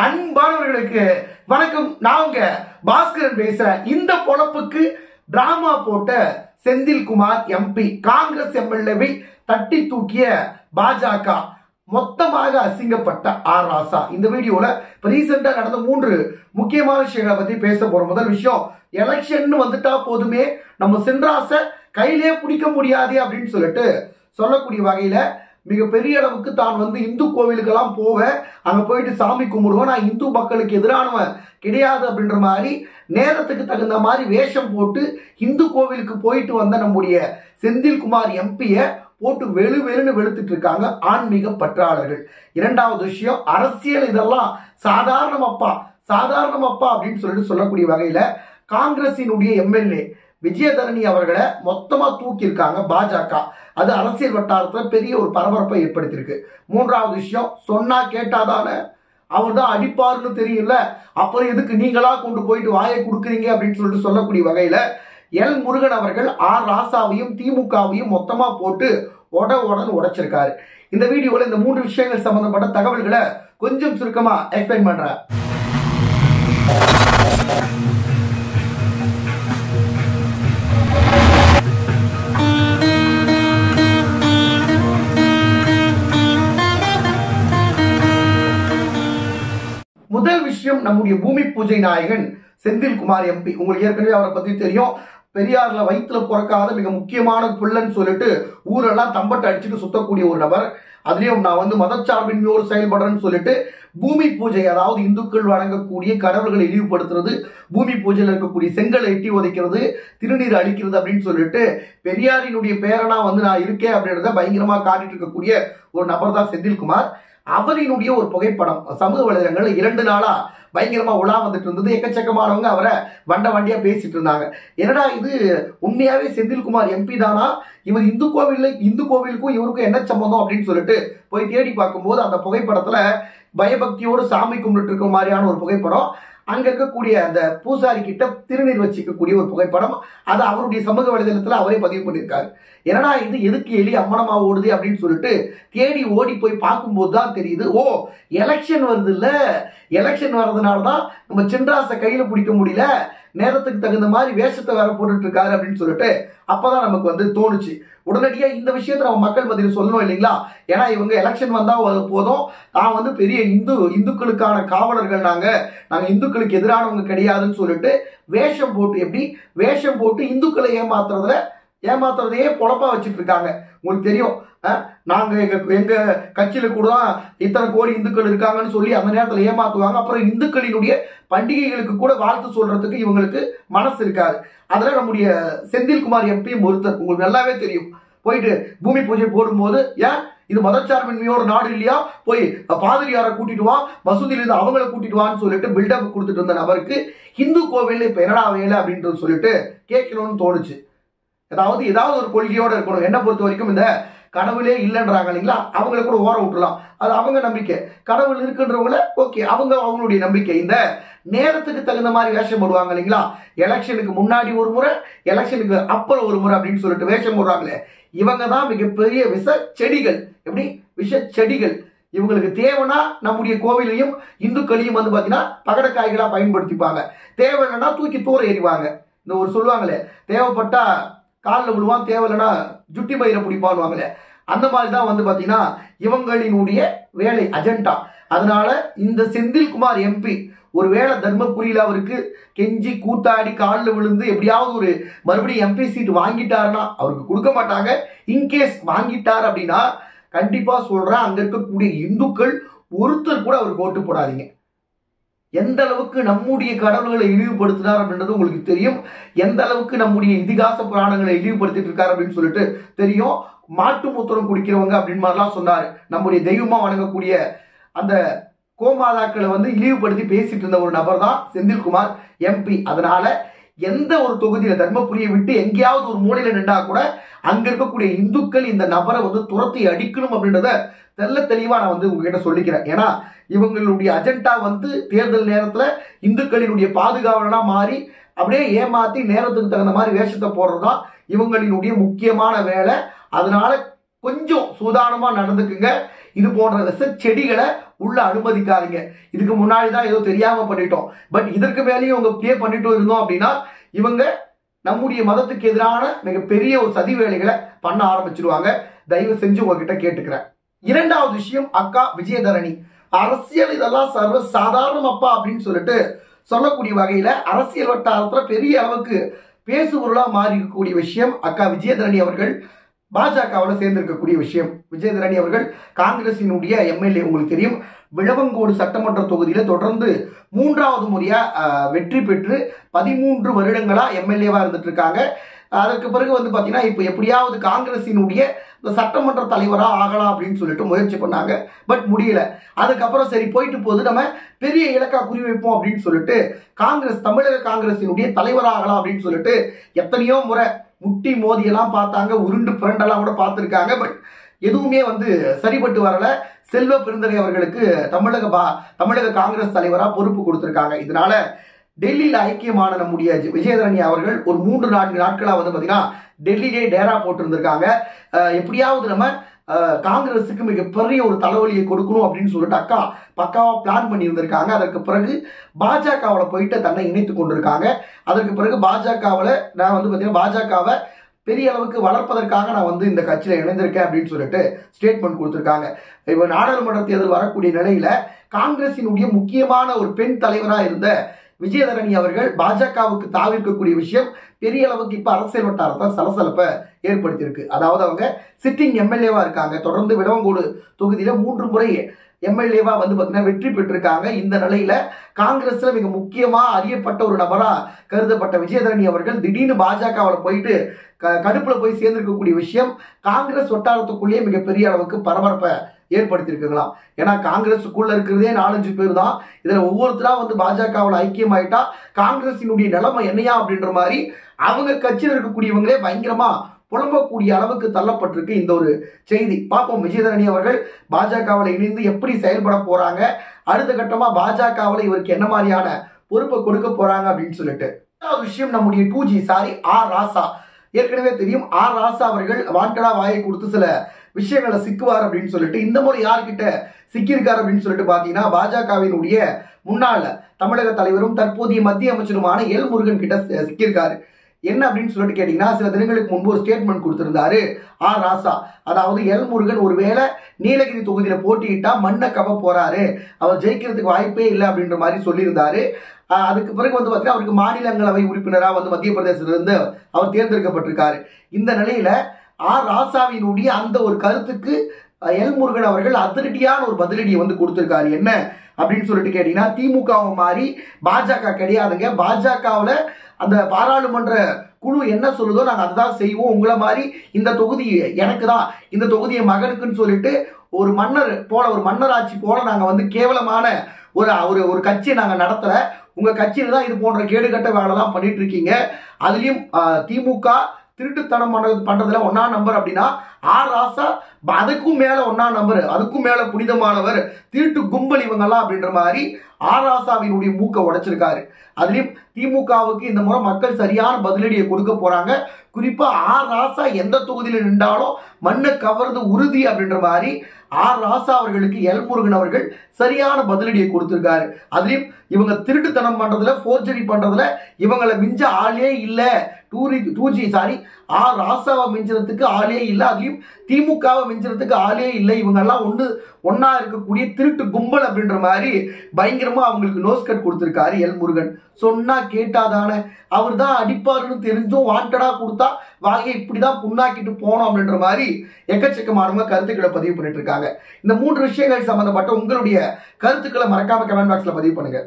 அன்பானவர்களுக்கு வணக்கம். நான் உங்க பாஸ்கரன் பேசுறேன். இந்த பொழப்புக்கு டிராமா போட்ட செந்தில்குமார் எம்பி காங்கிரஸ் எம்எல்ஏவை தட்டி தூக்கிய பாஜக மொத்தமாக அசிங்கப்பட்ட ஆர் ராசா. இந்த வீடியோல இப்ப ரீசெண்டா நடந்த 3 முக்கியமான விஷயங்களை பத்தி பேச போறோம். முதல் விஷயம், எலெக்ஷன் வந்துட்டா போதுமே நம்ம சென்றாச கையிலே பிடிக்க முடியாது அப்படின்னு சொல்லிட்டு சொல்லக்கூடிய வகையில மிகப்பெரிய அளவுக்கு தான் இந்து கோவிலுக்கெல்லாம் போவேன், அங்க போயிட்டு சாமி கும்பிடுவேன், நான் இந்து மக்களுக்கு எதிரானவன் கிடையாது அப்படின்ற மாதிரி நேரத்துக்கு தகுந்த மாதிரி வேஷம் போட்டு இந்து கோவிலுக்கு போயிட்டு வந்த நம்முடைய செந்தில்குமார் எம்பிய போட்டு வெளுன்னு வெளுத்துட்டு இருக்காங்க ஆன்மீக பற்றாளர்கள். இரண்டாவது விஷயம், அரசியல் இதெல்லாம் சாதாரணமப்பா அப்படின்னு சொல்லிட்டு சொல்லக்கூடிய வகையில காங்கிரசினுடைய எம்எல்ஏ விஜயதரணி அவர்களை மொத்தமா தூக்கி இருக்காங்க பாஜக. அது அரசியல் வட்டாரத்தில் பெரிய ஒரு பரபரப்பை ஏற்படுத்தியிருக்கு. மூன்றாவது விஷயம், சொன்னா கேட்டாதானே அவர் தான் அடிப்பாருன்னு தெரியல, அப்புறம் எதுக்கு நீங்களா கொண்டு போயிட்டு வாயை கொடுக்குறீங்க அப்படின்னு சொல்லிட்டு சொல்லக்கூடிய வகையில எல் முருகன் அவர்கள் ஆர் ராசாவையும் திமுகவையும் மொத்தமா போட்டு உடைச்சிருக்காரு. இந்த வீடியோல இந்த 3 விஷயங்கள் சம்பந்தப்பட்ட தகவல்களை கொஞ்சம் சுருக்கமா எக்ஸ்பிளைன் பண்றேன். முதல் விஷயம், நம்முடைய பூமி பூஜை நாயகன் செந்தில்குமார் எம்பி. உங்களுக்கு ஏற்கனவே அவரை பத்தி தெரியும். பெரியார்ல வயிற்றுல பிறக்காத மிக முக்கியமான புள்ளன்னு சொல்லிட்டு ஊரெல்லாம் தம்பட்டை அடிச்சுட்டு சுத்தக்கூடிய ஒரு நபர். அதுலயும் நான் மதச்சார்பின்மையோடு செயல்படுறேன்னு சொல்லிட்டு பூமி பூஜை, அதாவது இந்துக்கள் வழங்கக்கூடிய கடவுள்களை இழிவுபடுத்துறது, பூமி பூஜையில் இருக்கக்கூடிய செங்கலை எட்டி உதைக்கிறது, திருநீர் அழிக்கிறது அப்படின்னு சொல்லிட்டு பெரியாரினுடைய பேரனா நான் இருக்கேன் அப்படின்றத பயங்கரமா காட்டிட்டு இருக்கக்கூடிய ஒரு நபர் தான் செந்தில்குமார். அவரினுடைய ஒரு புகைப்படம் சமூக வலைதளங்கள்ல 2 நாளா பயங்கரமா உலா வந்துட்டு இருந்தது. எக்கச்சக்கமானவங்க அவரை வண்டியா பேசிட்டு இருந்தாங்க. என்னடா இது, உண்மையாவே செந்தில்குமார் எம்பி தானா, இவர் இந்து கோவிலுக்கும் இவருக்கும் என்ன சம்பந்தம் அப்படின்னு சொல்லிட்டு போய் தேடி பார்க்கும்போது அந்த புகைப்படத்துல பயபக்தியோடு சாமி கும்பிட்டு இருக்க மாதிரியான ஒரு புகைப்படம், அங்க இருக்கக்கூடிய அந்த பூசாரி கிட்ட திருநீர் வச்சிக்கக்கூடிய ஒரு புகைப்படம், அது அவருடைய சமூக வலைதளத்துல அவரே பதிவு பண்ணியிருக்காரு. என்னடா இது, எதுக்கு எலி அம்மனமா ஓடுது அப்படின்னு சொல்லிட்டு தேடி ஓடி போய் பார்க்கும்போது தான் தெரியுது, ஓ எலெக்ஷன் வருது இல்ல, எலெக்ஷன் வர்றதுனாலதான் நம்ம சின்ராச கையில பிடிக்க முடியல, நேரத்துக்கு தகுந்த மாதிரி வேஷத்தை வேற போட்டுட்டு இருக்காரு அப்படின்னு சொல்லிட்டு அப்பதான் நமக்கு தோணுச்சு. உடனடியா இந்த விஷயத்த நம்ம மக்கள் மத்தியில் சொல்லணும் இல்லைங்களா? ஏன்னா இவங்க எலெக்ஷன் வந்தா போதும், நான் பெரிய இந்துக்களுக்கான காவலர்கள், நாங்க இந்துக்களுக்கு எதிரானவங்க கிடையாதுன்னு சொல்லிட்டு வேஷம் போட்டு இந்துக்களை ஏமாத்துறதையே பொழப்பா வச்சுட்டு இருக்காங்க. உங்களுக்கு தெரியும், நாங்க எங்க கட்சியில கூட தான் இத்தனை கோடி இந்துக்கள் இருக்காங்கன்னு சொல்லி அந்த நேரத்தில் ஏமாத்துவாங்க. அப்புறம் இந்துக்களினுடைய பண்டிகைகளுக்கு கூட வாழ்த்து சொல்றதுக்கு இவங்களுக்கு மனசு இருக்காது. அதுல நம்முடைய செந்தில்குமார் எம்பியும் ஒருத்தர், உங்களுக்கு நல்லாவே தெரியும். போயிட்டு பூமி பூஜை போடும்போது, ஏன் இது மதச்சார்பின்மையோட நாடு இல்லையா, போய் பாதிரியாரை கூட்டிட்டு வா, மசூதியில இருந்து அவங்களை கூட்டிட்டு வான்னு சொல்லிட்டு பில்டப் கொடுத்துட்டு இருந்த நபருக்கு இந்து கோவில் இப்ப என்னடா வேலை அப்படின்றது சொல்லிட்டு கேட்கணும்னு தோணுச்சு. ஏதாவது ஒரு கொள்கையோட இருக்கணும். என்ன பொறுத்த வரைக்கும் இந்த கடவுளே இல்லைன்றாங்க இல்லைங்களா, அவங்களை கூட ஓர விட்டுலாம், அது அவங்க நம்பிக்கை. கடவுள் இருக்குன்றவங்கள ஓகே, அவங்களுடைய நம்பிக்கை. இந்த நேரத்துக்கு தகுந்த மாதிரி வேஷம் போடுவாங்க இல்லைங்களா, எலெக்ஷனுக்கு முன்னாடி ஒரு முறை, எலெக்ஷனுக்கு அப்புறம் ஒரு முறை அப்படின்னு சொல்லிட்டு வேஷம் போடுறாங்களே, இவங்க தான் மிகப்பெரிய விஷ செடிகள். இவங்களுக்கு தேவைன்னா நம்முடைய கோவிலையும் இந்துக்களையும் பாத்தீங்கன்னா பகடக்காய்களா பயன்படுத்திப்பாங்க, தேவைன்னா தூக்கி தூர எறிவாங்க. இந்த ஒரு சொல்லுவாங்களே, தேவைப்பட்டா காலில் விடுவான், தேவையில்லைன்னா ஜுட்டி பயிரை பிடிப்பான்வாங்களே, அந்த மாதிரி தான் பாத்தீங்கன்னா இவங்களினுடைய வேலை அஜெண்டா. அதனால இந்த செந்தில்குமார் எம்பி ஒருவேளை தர்மபுரியில அவருக்கு கெஞ்சி கூத்தாடி காலில் விழுந்து எப்படியாவது ஒரு மறுபடியும் எம்பி சீட் வாங்கிட்டாருன்னா, அவருக்கு கொடுக்க மாட்டாங்க. இன்கேஸ் வாங்கிட்டார் அப்படின்னா கண்டிப்பா சொல்றேன், அங்க இருக்கக்கூடிய இந்துக்கள் ஒருத்தர் கூட அவருக்கு ஓட்டு போடாதீங்க. எந்த அளவுக்கு நம்முடைய கடவுள்களை இழிவுபடுத்தினார் அப்படின்றது உங்களுக்கு தெரியும். எந்த அளவுக்கு நம்முடைய இதிகாச புராணங்களை இழிவுபடுத்திட்டு இருக்காரு அப்படின்னு சொல்லிட்டு தெரியும். மாட்டு மூத்திரம் குடிக்கிறவங்க அப்படின்னு மாதிரிலாம் சொன்னாரு. நம்முடைய தெய்வமா வணங்கக்கூடிய அந்த கோமாதாக்களை இழிவுபடுத்தி பேசிட்டு இருந்த ஒரு நபர் தான் செந்தில்குமார் எம்பி. அதனால எந்த ஒரு தொகுதியில தர்மபுரியை விட்டு எங்கேயாவது ஒரு மூலையில நின்றா கூட அங்க இருக்கக்கூடிய இந்துக்கள் இந்த நபரை துரத்தி அடிக்கணும் அப்படின்றத தெளிவா நான் உங்ககிட்ட சொல்லிக்கிறேன். ஏன்னா இவங்களுடைய அஜெண்டா தேர்தல் நேரத்துல இந்துக்களினுடைய பாதுகாவலனா மாறி அப்படியே ஏமாத்தி நேரத்துக்கு தகுந்த மாதிரி வேஷத்தை போடுறதுதான் இவங்களினுடைய முக்கியமான வேலை. அதனால கொஞ்சம் சூதானமா நடந்துக்குங்க. இது போன்ற விஷ செடிகளை உள்ள அனுமதிக்காதீங்க. இதுக்கு முன்னாடி தான் ஏதோ தெரியாம பண்ணிட்டோம், பட் இதற்கு மேலேயும் இவங்க ப்ளே பண்ணிட்டு இருந்தோம் அப்படின்னா இவங்க நம்முடைய மதத்துக்கு எதிரான மிகப்பெரிய ஒரு சதி வேலைகளை பண்ண ஆரம்பிச்சிருவாங்க. தயவு செஞ்சு உங்ககிட்ட கேட்டுக்கிறேன். இரண்டாவது விஷயம், அக்கா விஜயதரணி அரசியல் இதெல்லாம் சர்வ சாதாரணம் அப்பா அப்படின்னு சொல்லிட்டு சொல்லக்கூடிய வகையில அரசியல் வட்டாரத்துல பெரிய அளவுக்கு பேசுபொருளா மாறி இருக்கக்கூடிய விஷயம் அக்கா விஜயதரணி அவர்கள் பாஜகவில் சேர்ந்திருக்கக்கூடிய விஷயம். விஜயதரணி அவர்கள் காங்கிரசினுடைய எம்எல்ஏ. உங்களுக்கு தெரியும், விளவங்கோடு சட்டமன்ற தொகுதியில தொடர்ந்து 3வது முறையா வெற்றி பெற்று 13 வருடங்களா எம்எல்ஏவா இருந்துட்டு இருக்காங்க. அதற்கு பிறகு வந்து பாத்தீங்கன்னா இப்ப எப்படியாவது காங்கிரசினுடைய இந்த சட்டமன்ற தலைவரா ஆகலாம் அப்படின்னு சொல்லிட்டு முயற்சி பண்ணாங்க, பட் முடியல. அதுக்கப்புறம் சரி போயிட்டு போது நம்ம பெரிய இலக்கா குறிவைப்போம் அப்படின்னு சொல்லிட்டு காங்கிரஸ், தமிழக காங்கிரசினுடைய தலைவராகலாம் அப்படின்னு சொல்லிட்டு எத்தனையோ முறை முட்டி மோதியெல்லாம் பார்த்தாங்க, உருண்டு புரண்டெல்லாம் கூட பார்த்துருக்காங்க, பட் எதுவுமே வந்து சரிபட்டு வரல. செல்வ பெருந்தகை அவர்களுக்கு தமிழக காங்கிரஸ் தலைவரா பொறுப்பு கொடுத்திருக்காங்க. இதனால டெல்லியில ஐக்கியமான நம்முடைய விஜயதரணி அவர்கள் ஒரு 3-4 நாட்களா வந்து பாத்தீங்கன்னா டெல்லியிலே டேரா போட்டு இருந்திருக்காங்க. எப்படியாவது நம்ம காங்கிரஸுக்கு மிகப்பெரிய ஒரு தலைவலியை கொடுக்கணும் அப்படின்னு சொல்லிட்டு அக்கா பக்காவா பிளான் பண்ணி இருந்திருக்காங்க. அதற்கு பிறகு பாஜகவில் போயிட்டு தன்னை இணைத்து கொண்டிருக்காங்க. அதற்கு பிறகு பாஜகவில் நான் வந்து பாத்தீங்கன்னா பாஜகவை பெரிய அளவுக்கு வளர்ப்பதற்காக நான் வந்து இந்த கட்சியில இணைந்திருக்கேன் அப்படின்னு சொல்லிட்டு ஸ்டேட்மெண்ட் கொடுத்திருக்காங்க. இப்ப நாடாளுமன்ற தேர்தல் வரக்கூடிய நிலையில காங்கிரசினுடைய முக்கியமான ஒரு பெண் தலைவராக இருந்த விஜயதரணி அவர்கள் பாஜகவுக்கு தாவிருக்கக்கூடிய விஷயம் பெரிய அளவுக்கு இப்ப அரசியல் வட்டாரத்தில் சலசலப்பை ஏற்படுத்தியிருக்கு. அதாவது அவங்க சிட்டிங் எம்எல்ஏவா இருக்காங்க. தொடர்ந்து விளவங்கோடு தொகுதியில 3 முறை எம்எல்ஏவா வந்து பாத்தீங்கன்னா வெற்றி பெற்றிருக்காங்க. இந்த நிலையில காங்கிரஸ்ல மிக முக்கியமா அறியப்பட்ட ஒரு நபரா கருதப்பட்ட விஜயதரணி அவர்கள் திடீர்னு பாஜகவில் போயிட்டு கடுப்புல போய் சேர்ந்திருக்கக்கூடிய விஷயம் காங்கிரஸ் வட்டாரத்துக்குள்ளேயே மிகப்பெரிய அளவுக்கு பரபரப்பை ஏற்படுத்தியிருக்கலாம். ஏன்னா காங்கிரஸுக்குள்ள இருக்கிறதே 4-5 பேர் தான். இதுல ஒவ்வொருத்தரா வந்து பாஜகவில் ஐக்கியமாயிட்டா காங்கிரசினுடைய நிலைமை என்னையா அப்படின்ற மாதிரி அவங்க கட்சியில் இருக்கக்கூடியவங்களே பயங்கரமா புலம்பக்கூடிய அளவுக்கு தள்ளப்பட்டிருக்கு இந்த ஒரு செய்தி. பார்ப்போம் விஜயதரணி அவர்கள் பாஜகவில் இணைந்து எப்படி செயல்பட போறாங்க, அடுத்த கட்டமா பாஜகவில் இவருக்கு என்ன மாதிரியான பொறுப்பை கொடுக்க போறாங்க அப்படின்னு சொல்லிட்டு. விஷயம் நம்முடைய 2G ஆர் ராசா. ஏற்கனவே தெரியும், ஆர் ராசா அவர்கள் வாண்டடா வாயை கொடுத்து சில விஷயங்களை சிக்குவார் அப்படின்னு சொல்லிட்டு இந்த முறை யார்கிட்ட சிக்கியிருக்காரு அப்படின்னு சொல்லிட்டு பாத்தீங்கன்னா பாஜகவினுடைய முன்னாள் தமிழக தலைவரும் தற்போதைய மத்திய அமைச்சருமான எல் முருகன் கிட்ட சிக்கியிருக்காரு. என்ன அப்படின்னு சொல்லிட்டு கேட்டீங்கன்னா, சில தினங்களுக்கு முன்பு ஒரு ஸ்டேட்மெண்ட் கொடுத்திருந்தாரு ஆர் ராசா. அதாவது எல் முருகன் ஒருவேளை நீலகிரி தொகுதியில போட்டியிட்டா மண்ணை கவ போறாரு, அவர் ஜெயிக்கிறதுக்கு வாய்ப்பே இல்லை அப்படின்ற மாதிரி சொல்லியிருந்தாரு. அதுக்கு பிறகு வந்து பாத்தீங்கன்னா அவருக்கு மாநிலங்களவை உறுப்பினராக வந்து மத்திய பிரதேசத்திலிருந்து அவர் தேர்ந்தெடுக்கப்பட்டிருக்காரு. இந்த நிலையில ஆர் ராசாவினுடைய அந்த ஒரு கருத்துக்கு எல் முருகன் அவர்கள் அதிரடியான ஒரு பதிலடியை வந்து கொடுத்திருக்காரு. என்ன அப்படின்னு சொல்லிட்டு கேட்டீங்கன்னா, திமுகவை மாதிரி பாஜக கிடையாதுங்க, பாஜகவில் அந்த பாராளுமன்ற குழு என்ன சொல்லுதோ நாங்கள் அதுதான் செய்வோம், உங்களை மாதிரி இந்த தொகுதி எனக்கு தான், இந்த தொகுதியை மகனுக்குன்னு சொல்லிட்டு ஒரு மன்னர் போல, ஒரு மன்னராட்சி போல நாங்கள் வந்து கேவலமான ஒரு கட்சியை நாங்கள் நடத்தல, உங்க கட்சியில தான் இது போன்ற கேடுகட்ட வேலை தான் பண்ணிட்டு இருக்கீங்க. அதுலயும் திமுக திருட்டுத்தனம் பண்றதுல 1ஆம் நம்பர் அப்படின்னா ஆர் ராசா அதுக்கும் மேல 1ஆம் நம்பர், அதுக்கும் மேல புனிதமானவர், திருட்டு கும்பல் இவங்கெல்லாம் அப்படின்ற மாதிரி ஆர் ராசாவினுடைய மூக்க உடைச்சிருக்காரு. அதுலயும் திமுகவுக்கு இந்த முறை மக்கள் சரியான பதிலடியை கொடுக்க போறாங்க. குறிப்பா ஆர் ராசா எந்த தொகுதியில நின்றாலும் மண்ணை கவர்றது உறுதி அப்படின்ற மாதிரி ஆர் ராசா அவர்களுக்கு எல் முருகன் அவர்கள் சரியான பதிலடியை கொடுத்திருக்காரு. அதுலயும் இவங்க திருட்டுத்தனம் பண்றதுல, போர்ஜரி பண்றதுல இவங்களை மிஞ்ச ஆளே இல்ல. 2G ஆர் ராசாவை மிஞ்சறதுக்கு ஆளே இல்லை, அதுலயும் திமுகவை மிஞ்சறதுக்கு ஆளே இல்லை. இவங்க எல்லாம் ஒன்னா இருக்கக்கூடிய திருட்டு கும்பல் அப்படின்ற மாதிரி பயங்கரமா அவங்களுக்கு நோஸ் கட் கொடுத்திருக்காரு எல் முருகன். சொன்னா கேட்டாதானே, அவர் தான் அடிப்பாருன்னு தெரிஞ்சும் வாண்டடா கொடுத்தா வாயை இப்படிதான் புண்ணாக்கிட்டு போனோம் அப்படின்ற மாதிரி எக்கச்சக்கமானவங்க கருத்துக்களை பதிவு பண்ணிட்டு இருக்காங்க. இந்த 3 விஷயங்கள் சம்பந்தப்பட்ட உங்களுடைய கருத்துக்களை மறக்காம கமெண்ட் பாக்ஸ்ல பதிவு பண்ணுங்க.